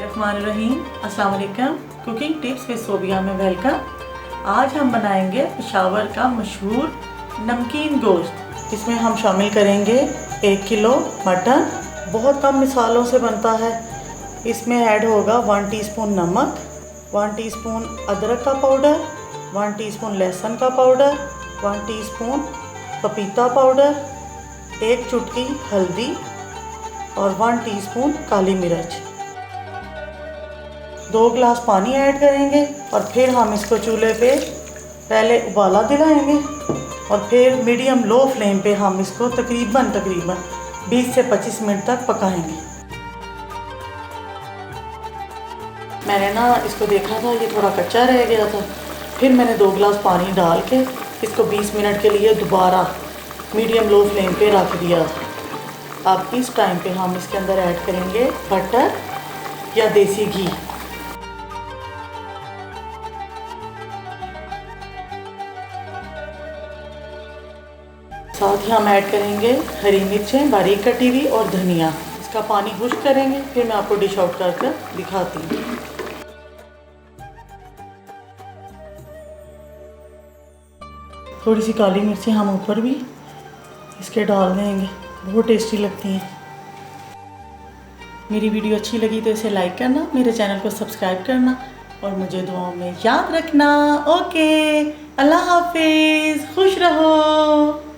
बिस्मिल्लाहिर्रहमानिर्रहीम। अस्सलाम वालेकुम। कुकिंग टिप्स विद सोबिया में वेलकम। आज हम बनाएंगे पेशावर का मशहूर नमकीन गोश्त। इसमें हम शामिल करेंगे 1 किलो मटन। बहुत कम मिसालों से बनता है। इसमें ऐड होगा 1 टीस्पून नमक, 1 टीस्पून अदरक का पाउडर, 1 टीस्पून लहसुन का पाउडर, 1 टीस्पून पपीता पाउडर, 1 चुटकी हल्दी और 1 टीस्पून काली मिर्च। 2 गिलास पानी ऐड करेंगे और फिर हम इसको चूल्हे पे पहले उबाला दिलाएंगे और फिर मीडियम लो फ्लेम पे हम इसको तकरीबन 20 से 25 मिनट तक पकाएंगे। मैंने इसको देखा था, ये थोड़ा कच्चा रह गया था। फिर मैंने 2 गिलास पानी डाल के इसको 20 मिनट के लिए दोबारा मीडियम लो फ्लेम पे रख दिया था। अब इस टाइम पे हम इसके अंदर ऐड करेंगे बटर या देसी घी। साथ ही हम ऐड करेंगे हरी मिर्चें बारीक कटी हुई और धनिया। इसका पानी खुश्क करेंगे, फिर मैं आपको डिश आउट कर दिखाती हूँ। थोड़ी सी काली मिर्चें हम ऊपर भी इसके डाल देंगे, बहुत टेस्टी लगती हैं। मेरी वीडियो अच्छी लगी तो इसे लाइक करना, मेरे चैनल को सब्सक्राइब करना और मुझे दुआओं में याद रखना। ओके, अल्लाह हाफिज़, खुश रहो।